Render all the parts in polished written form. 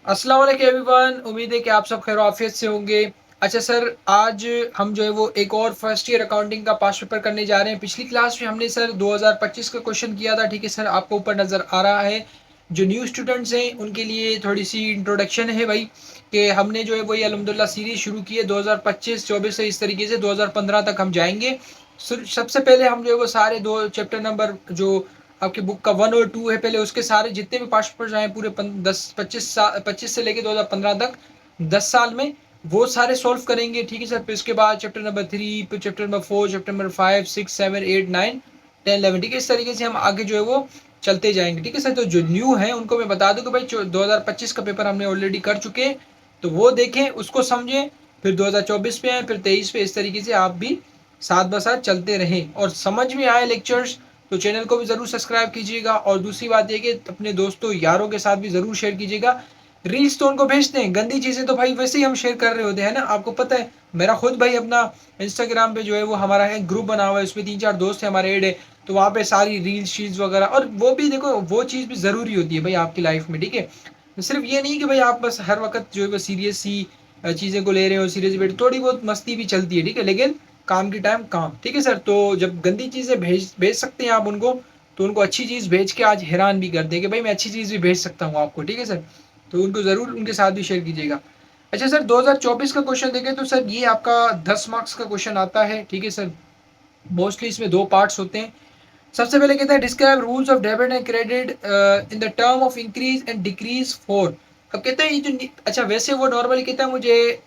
अस्सलाम वालेकुम एवरीवन। उम्मीद है कि आप सब खैर आफियत से होंगे। अच्छा सर, आज हम जो है वो एक और फर्स्ट ईयर अकाउंटिंग का पास्ट पेपर करने जा रहे हैं। पिछली क्लास में हमने सर 2025 का क्वेश्चन किया था। ठीक है सर, आपको ऊपर नज़र आ रहा है। जो न्यू स्टूडेंट्स हैं उनके लिए थोड़ी सी इंट्रोडक्शन है भाई, कि हमने जो है वही अल्हम्दुलिल्लाह सीरीज शुरू की है 2025-24 से। इस तरीके से 2015 तक हम जाएंगे। सबसे पहले हम जो है वो सारे दो चैप्टर नंबर जो आपकी बुक का 1 और 2 है, पहले उसके सारे जितने भी पास्ट पेपर आए पूरे 10 25 से लेके 2015 तक 10 साल में, वो सारे सॉल्व करेंगे। ठीक है सर, फिर उसके बाद चैप्टर नंबर 3, फिर चैप्टर नंबर 4, चैप्टर नंबर 5 6 7 8 9 10 11। ठीक है, इस तरीके से हम आगे जो है वो चलते जाएंगे। ठीक है सर, तो जो न्यू है उनको मैं बता दूं कि भाई 2025 का पेपर हमने ऑलरेडी कर चुके हैं, तो वो देखें, उसको समझें। फिर 2024 पे आए, फिर 23 पे। इस तरीके से आप भी साथ ब साथ चलते रहें और समझ में आए लेक्चर्स, तो चैनल को भी ज़रूर सब्सक्राइब कीजिएगा। और दूसरी बात यह कि अपने दोस्तों यारों के साथ भी ज़रूर शेयर कीजिएगा। रील्स तो उनको भेजते हैं, गंदी चीज़ें तो भाई वैसे ही हम शेयर कर रहे होते हैं ना, आपको पता है। मेरा खुद भाई अपना इंस्टाग्राम पे जो है वो हमारा है ग्रुप बना हुआ है, उसमें 3 4 दोस्त हैं हमारे ऐड है। तो वहाँ पे सारी रील्स शीट्स वगैरह, और वो भी देखो, वो चीज़ भी ज़रूरी होती है भाई आपकी लाइफ में। ठीक है, सिर्फ ये नहीं कि भाई आप बस हर वक्त जो है वो सीरियस सी चीज़ें को ले रहे हो, सीरियस बैठ, थोड़ी बहुत मस्ती भी चलती है। ठीक है, लेकिन काम की टाइम काम। ठीक है सर, तो जब गंदी चीज़ें भेज भेज सकते हैं आप उनको, तो उनको अच्छी चीज़ भेज के आज हैरान भी कर दें कि भाई मैं अच्छी चीज़ भी भेज सकता हूँ आपको। ठीक है सर, तो उनको ज़रूर उनके साथ भी शेयर कीजिएगा। अच्छा सर, 2024 का क्वेश्चन देखें तो सर ये आपका 10 मार्क्स का क्वेश्चन आता है। ठीक है सर, मोस्टली इसमें दो पार्ट्स होते हैं। सबसे पहले कहता है describe rules of debit and credit in the term of increase and decrease for. अब कहता है ये जो, अच्छा वैसे वो नॉर्मली कहता है मुझे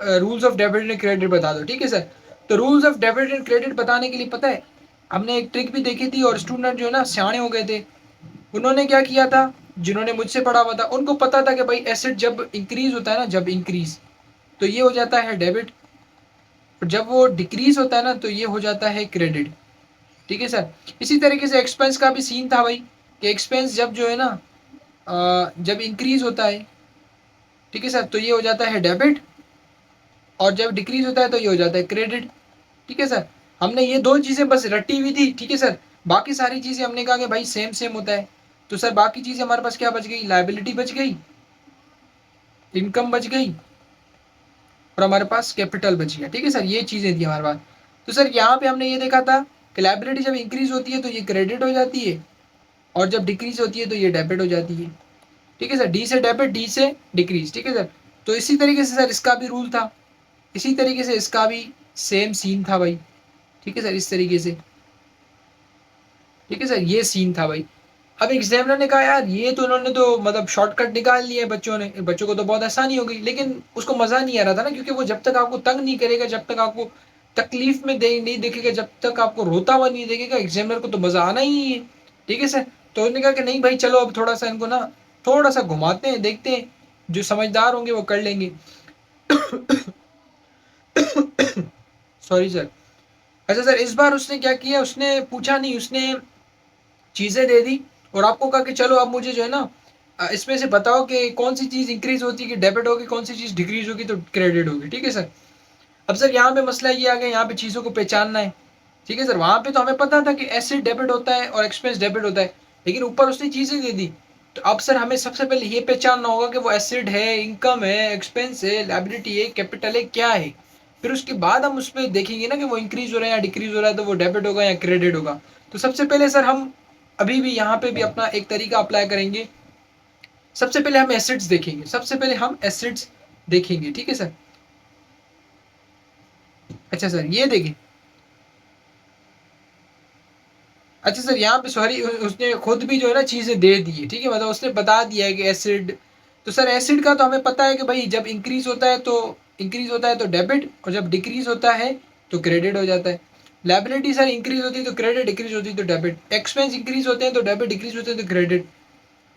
rules of debit and credit बता दो। ठीक है सर, तो rules of debit and credit बताने के लिए पता है हमने एक ट्रिक भी देखी थी, और स्टूडेंट जो है ना सियाने हो गए थे। उन्होंने क्या किया था, जिन्होंने मुझसे पढ़ा हुआ था उनको पता था कि भाई एसेट जब इंक्रीज होता है ना, जब इंक्रीज, तो ये हो जाता है डेबिट, और जब वो डिक्रीज होता है ना तो ये हो जाता है क्रेडिट। ठीक है सर, इसी तरीके से एक्सपेंस का भी सीन था भाई, कि एक्सपेंस जब जो है ना जब इंक्रीज होता है, ठीक है सर, तो ये हो जाता है डेबिट, और जब डिक्रीज होता है तो ये हो जाता है क्रेडिट। ठीक है सर, हमने ये दो चीज़ें बस रटी हुई थी। ठीक है सर, बाकी सारी चीज़ें हमने कहा कि भाई सेम सेम होता है। तो सर बाकी चीज़ें हमारे पास क्या बच गई, लाइबिलिटी बच गई, इनकम बच गई, और हमारे पास कैपिटल बच गया। ठीक है सर, ये चीज़ें थी हमारे पास। तो सर यहाँ पे हमने ये देखा था कि लाइबिलिटी जब इंक्रीज होती है तो ये क्रेडिट हो जाती है, और जब डिक्रीज होती है तो ये डेबिट हो जाती है। ठीक है सर, डी से डेबिट, डी से डिक्रीज। ठीक है सर, तो इसी तरीके से सर इसका भी रूल था, इसी तरीके से इसका भी सेम सीन था भाई। ठीक है सर, इस तरीके से। ठीक है सर, ये सीन था भाई। अब एग्जामिनर ने कहा यार ये तो उन्होंने तो मतलब शॉर्टकट निकाल लिए बच्चों ने, बच्चों को तो बहुत आसानी हो गई, लेकिन उसको मज़ा नहीं आ रहा था ना, क्योंकि वो जब तक आपको तंग नहीं करेगा, जब तक आपको तकलीफ में नहीं देखेगा, जब तक आपको रोता हुआ नहीं देखेगा, एग्जामिनर को तो मज़ा आना ही है। ठीक है सर, तो उन्होंने कहा कि नहीं भाई चलो अब थोड़ा सा इनको ना, थोड़ा सा घुमाते हैं, देखते हैं, जो समझदार होंगे वो कर लेंगे। Sorry sir. अच्छा सर, इस बार उसने क्या किया, उसने पूछा नहीं, उसने चीज़ें दे दी, और आपको कहा कि चलो अब मुझे जो है ना इसमें से बताओ कि कौन सी चीज़ इंक्रीज होती है कि डेबिट होगी, कौन सी चीज़ डिक्रीज होगी तो क्रेडिट होगी। ठीक है सर, अब सर यहाँ पे मसला ये आ गया, यहाँ पे चीज़ों को पहचानना है। ठीक है सर, वहाँ पे तो हमें पता था कि एसेट डेबिट होता है और एक्सपेंस डेबिट होता है, लेकिन ऊपर उसने चीज़ें दे दी। तो अब सर हमें सबसे पहले ये पहचानना होगा कि वो एसेट है, इनकम है, एक्सपेंस है, लाइबिलिटी है, कैपिटल है, क्या है। फिर उसके बाद हम उसमें देखेंगे ना कि वो इंक्रीज हो रहा है या डिक्रीज हो रहा है, तो वो डेबिट होगा या क्रेडिट होगा। तो सबसे पहले सर हम अभी भी यहाँ पे भी अपना एक तरीका अप्लाई करेंगे। सबसे पहले हम एसेट्स देखेंगे, सबसे पहले हम एसेट्स देखेंगे। ठीक है सर। अच्छा सर, ये देखें। अच्छा सर, यहाँ पे सॉरी उसने खुद भी जो है ना चीज़ें दे दी है। ठीक है, मतलब उसने बता दिया है कि एसिड, तो सर एसिड का तो हमें पता है कि भाई जब इंक्रीज होता है तो डेबिट, और जब डिक्रीज होता है तो क्रेडिट हो जाता है। लाइबिलिटी सर इंक्रीज होती है तो क्रेडिट, डिक्रीज होती है तो डेबिट। एक्सपेंस इंक्रीज होते हैं तो डेबिट, डिक्रीज होते हैं तो क्रेडिट।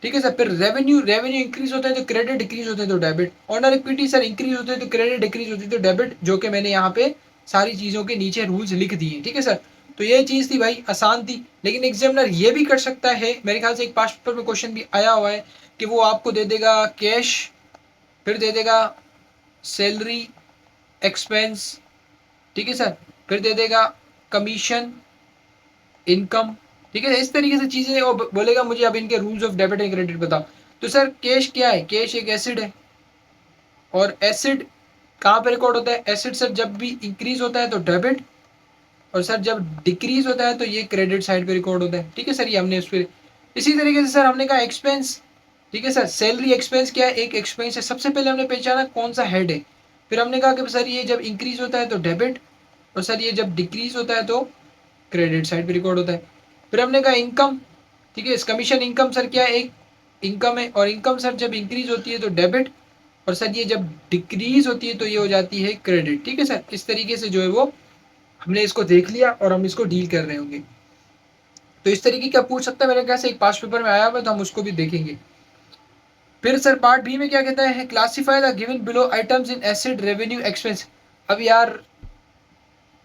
ठीक है सर, फिर रेवेन्यू रेवेन्यू इंक्रीज होता है तो क्रेडिट, डिक्रीज होते हैं तो debit. Honour equity sir increase होते हैं तो क्रेडिट, डिक्रीज होती है तो डेबिट, जो कि मैंने यहाँ पे सारी चीज़ों के नीचे रूल्स लिख दिए। ठीक है सर, तो ये चीज़ थी भाई, आसान थी, लेकिन एग्जामिनर ये भी कर सकता है, मेरे ख्याल से एक पास्ट पेपर में क्वेश्चन भी आया हुआ है, कि वो आपको दे देगा कैश, फिर दे देगा सैलरी, एक्सपेंस, ठीक है सर, फिर दे देगा कमीशन, इनकम। ठीक है, इस तरीके से चीज़ें, और बोलेगा मुझे अब इनके rules of debit and credit बताओ। तो सर कैश क्या है, कैश एक एसिड है, और एसिड कहाँ पे रिकॉर्ड होता है, एसिड सर जब भी इंक्रीज होता है तो डेबिट, और सर जब डिक्रीज होता है तो ये क्रेडिट साइड पे रिकॉर्ड होता है। ठीक है सर, ये हमने उस पर इसी तरीके से सर हमने कहा एक्सपेंस। ठीक है सर, सैलरी एक्सपेंस क्या है, एक एक्सपेंस है। सबसे पहले हमने पहचाना कौन सा हेड है, फिर हमने कहा कि सर ये जब इंक्रीज होता है तो डेबिट, और सर ये जब डिक्रीज होता है तो क्रेडिट साइड पे रिकॉर्ड होता है। फिर हमने कहा इनकम। ठीक है, कमीशन इनकम सर क्या है, एक इनकम है, और इनकम सर जब इंक्रीज होती है तो डेबिट, और सर ये जब डिक्रीज होती है तो ये हो जाती है क्रेडिट। ठीक है सर, इस तरीके से जो है वो हमने इसको देख लिया और हम इसको डील कर रहे होंगे। तो इस तरीके का पूछ सकता है, मेरे ख्याल से एक पास पेपर में आया हुआ है, तो हम उसको भी देखेंगे। फिर सर पार्ट बी में क्या कहता है, classify the given below items in asset revenue expense. अब यार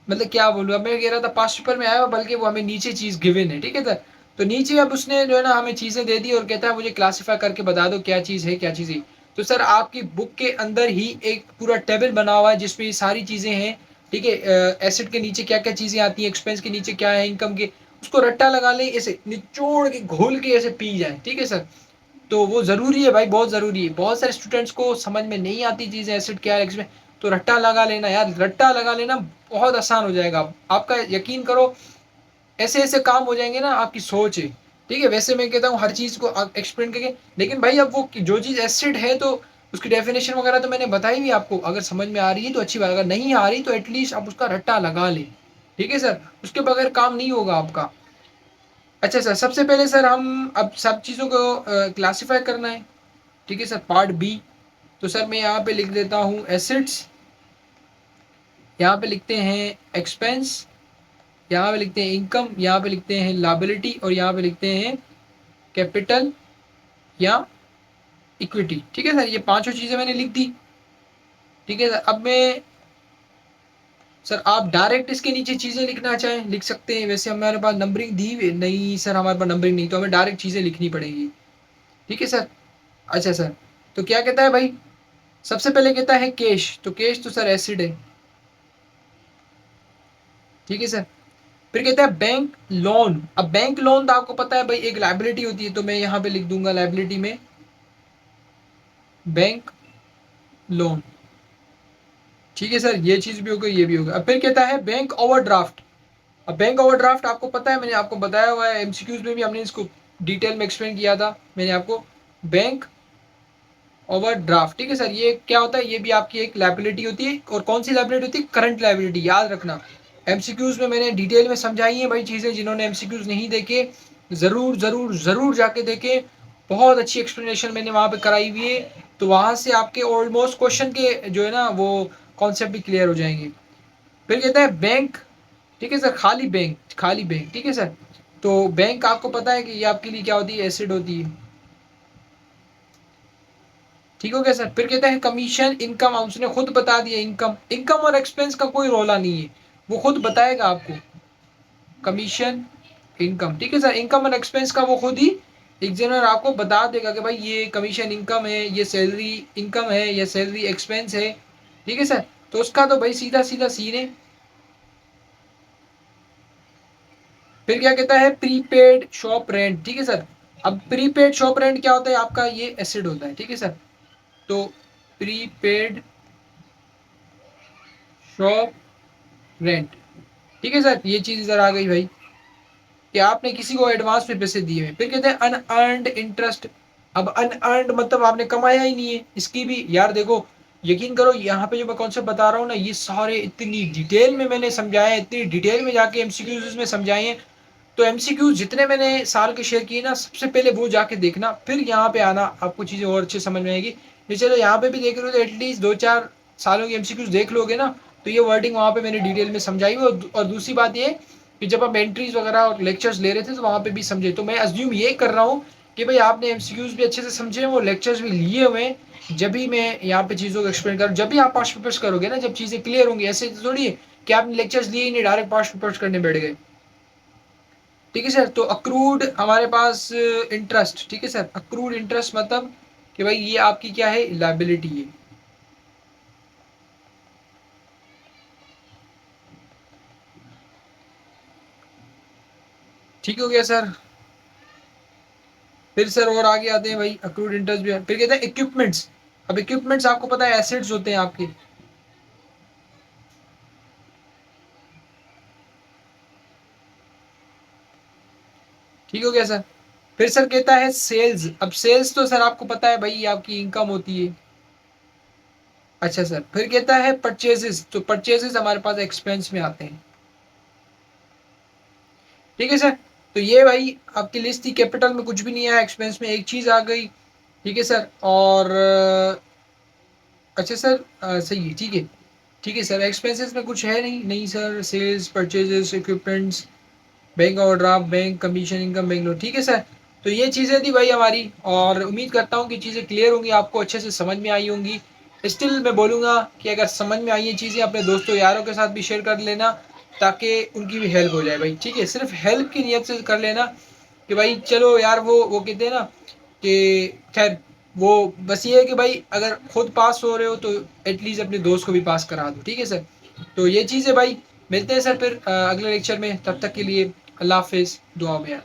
मतलब क्या बोलूँ, अब मैं कह रहा था पास पेपर में आया हुआ, बल्कि वो हमें नीचे चीज गिवन है। ठीक है सर, तो नीचे अब उसने जो है ना हमें चीजें दे दी और कहता है मुझे क्लासिफाई करके बता दो क्या चीज है क्या चीज है। तो सर आपकी बुक के अंदर ही एक पूरा टेबल बना हुआ है जिसमें ये सारी चीजें हैं। ठीक है, एसेट के नीचे क्या क्या चीजें आती हैं, एक्सपेंस के नीचे क्या है, इनकम के, उसको रट्टा लगा ले, ऐसे निचोड़ के घोल के ऐसे पी जाए। ठीक है सर, तो वो ज़रूरी है भाई, बहुत ज़रूरी है। बहुत सारे स्टूडेंट्स को समझ में नहीं आती चीज़ें एसिड क्या है एक्समें, तो रट्टा लगा लेना यार, रट्टा लगा लेना बहुत आसान हो जाएगा। आपका यकीन करो, ऐसे ऐसे काम हो जाएंगे ना, आपकी सोच है। ठीक है, वैसे मैं कहता हूँ हर चीज़ को एक्सप्लेन करके, लेकिन भाई अब वो जो चीज़ एसिड है तो उसकी डेफिनेशन वगैरह तो मैंने बताई भी आपको। अगर समझ में आ रही है तो अच्छी बात, अगर नहीं आ रही तो एटलीस्ट आप उसका रट्टा लगा लें। ठीक है सर, उसके बगैर काम नहीं होगा आपका। अच्छा सर, सबसे पहले सर हम अब सब चीज़ों को क्लासीफाई करना है। ठीक है सर, पार्ट बी। तो सर मैं यहाँ पे लिख देता हूँ एसेट्स, यहाँ पे लिखते हैं एक्सपेंस, यहाँ पे लिखते हैं इनकम, यहाँ पे लिखते हैं लाइबिलिटी, और यहाँ पे लिखते हैं कैपिटल या इक्विटी। ठीक है सर, ये पांचों चीज़ें मैंने लिख दी। ठीक है सर, अब मैं सर आप डायरेक्ट इसके नीचे चीज़ें लिखना चाहें लिख सकते हैं, वैसे हमारे पास नंबरिंग दी हुई नहीं सर, हमारे पास नंबरिंग नहीं, तो हमें डायरेक्ट चीज़ें लिखनी पड़ेगी। ठीक है सर। अच्छा सर, तो क्या कहता है भाई, सबसे पहले कहता है कैश, तो कैश तो सर एसिड है। ठीक है सर, फिर कहता है बैंक लोन। अब बैंक लोन तो आपको पता है भाई एक लाइबिलिटी होती है, तो मैं यहां पे लिख दूंगा लाइबिलिटी में बैंक लोन। ठीक है सर, ये चीज भी हो गई, ये भी होगा। अब फिर कहता है बैंक ओवरड्राफ्ट। अब बैंक ओवरड्राफ्ट आपको पता है, मैंने आपको बताया हुआ है, एमसीक्यूज में भी हमने इसको डिटेल में एक्सप्लेन किया था मैंने आपको, बैंक ओवरड्राफ्ट। ठीक है सर, ये क्या होता है, ये भी आपकी एक लाइबिलिटी होती है, और कौन सी लाइबिलिटी होती है, करंट लाइबिलिटी, याद रखना। एमसीक्यूज में मैंने डिटेल में समझाई है भाई चीज़ें, जिन्होंने एमसीक्यूज नहीं देखे ज़रूर ज़रूर ज़रूर जाके देखें, बहुत अच्छी एक्सप्लेनेशन मैंने वहाँ पे कराई हुई है। तो वहाँ से आपके ऑलमोस्ट क्वेश्चन के जो है ना वो कॉन्सेप्ट भी क्लियर हो जाएंगे। फिर कहता है बैंक। ठीक है सर, खाली बैंक, खाली बैंक। ठीक है सर, तो बैंक आपको पता है कि ये आपके लिए क्या होती है, एसिड होती है। ठीक हो गया सर। फिर कहता है कमीशन इनकम, उसने खुद बता दिया, इनकम, इनकम और एक्सपेंस का कोई रोला नहीं है, वो खुद बताएगा आपको, कमीशन इनकम। ठीक है सर, इनकम और एक्सपेंस का वो खुद ही एग्जामिनर आपको बता देगा कि भाई ये कमीशन इनकम है, ये सैलरी इनकम है, ये सैलरी एक्सपेंस है। ठीक है सर, तो उसका तो भाई सीधा सीधा सीन है। फिर क्या कहता है, प्रीपेड शॉप रेंट। ठीक है सर, अब प्रीपेड शॉप रेंट क्या होता है आपका, ये एसिड होता है। ठीक है सर, तो प्रीपेड शॉप रेंट। ठीक है सर, ये चीज इधर आ गई भाई कि आपने किसी को एडवांस में पैसे दिए हुए। फिर कहते हैं अनअर्नड इंटरेस्ट। अब अनअर्नड मतलब आपने कमाया ही नहीं है, इसकी भी यार देखो, यकीन करो यहाँ पे जो मैं कॉन्सेप्ट बता रहा हूँ ना, ये सारे इतनी डिटेल में मैंने समझाए, इतनी डिटेल में जाके एमसीक्यूज में समझाए हैं। तो एमसीक्यूज जितने मैंने साल के शेयर किए ना, सबसे पहले वो जाके देखना, फिर यहाँ पे आना, आपको चीज़ें और अच्छे समझ में आएगी। ये चलो यहाँ पे भी देख रहे हो तो एटलीस्ट 2-4 सालों की एमसीक्यूज देख लोगे ना, तो ये वर्डिंग वहाँ पे मैंने डिटेल में समझाई हुई। और दूसरी बात ये कि जब आप एंट्रीज वगैरह और लेक्चर्स ले रहे थे तो वहाँ पे भी समझे, तो मैं अज्यूम ये कर रहा हूँ कि भाई आपने एमसीक्यूज भी अच्छे से समझे हैं, वो लेक्चर्स भी लिए हुए हैं। जब भी मैं यहाँ पे चीज़ों को एक्सप्लेन करूँ, जब भी आप पास्ट पेपर्स करोगे ना, जब चीज़ें क्लियर होंगी, ऐसे थोड़ी है कि आपने लेक्चर्स लिए ही नहीं, डायरेक्ट पास्ट पेपर्स करने बैठ गए। ठीक है सर, तो अक्रूड हमारे पास इंटरेस्ट। ठीक है सर, अक्रूड इंटरेस्ट मतलब कि भाई ये आपकी क्या है, लाइबिलिटी है। ठीक हो गया सर। फिर सर और आगे आते हैं भाई, अक्रूड इंटरेस्ट भी है। फिर कहते हैं इक्विपमेंट्स। अब इक्विपमेंट्स आपको पता है एसेट्स होते हैं आपके, ठीक हो गया सर। फिर सर कहता है सेल्स। अब सेल्स तो सर आपको पता है भाई आपकी इनकम होती है। अच्छा सर, फिर कहता है परचेजेस। तो परचेजेस हमारे पास एक्सपेंस में आते हैं, ठीक है सर। तो ये भाई आपकी लिस्ट थी, कैपिटल में कुछ भी नहीं आया, एक्सपेंस में एक चीज आ गई, ठीक है सर। और अच्छा सर, सही है, ठीक है। ठीक है सर, एक्सपेंसेस में कुछ है नहीं, नहीं sir, sales, purchases, equipments, bank overdraft, bank commission, income, bank loan, ठीक है सर। तो ये चीज़ें थी भाई हमारी, और उम्मीद करता हूँ कि चीज़ें क्लियर होंगी, आपको अच्छे से समझ में आई होंगी। स्टिल मैं बोलूँगा कि अगर समझ में आई ये चीज़ें अपने दोस्तों यारों के साथ भी शेयर कर लेना, ताकि उनकी भी हेल्प हो जाए भाई, ठीक है। सिर्फ हेल्प की नीयत से कर लेना कि भाई चलो यार, वो कहते हैं ना कि खैर, वो बस ये है कि भाई अगर खुद पास हो रहे हो तो एटलीस्ट अपने दोस्त को भी पास करा दो, ठीक है सर। तो ये चीज़ है भाई। मिलते हैं सर फिर अगले लेक्चर में, तब तक के लिए अल्लाह हाफिज़, दुआ में यार।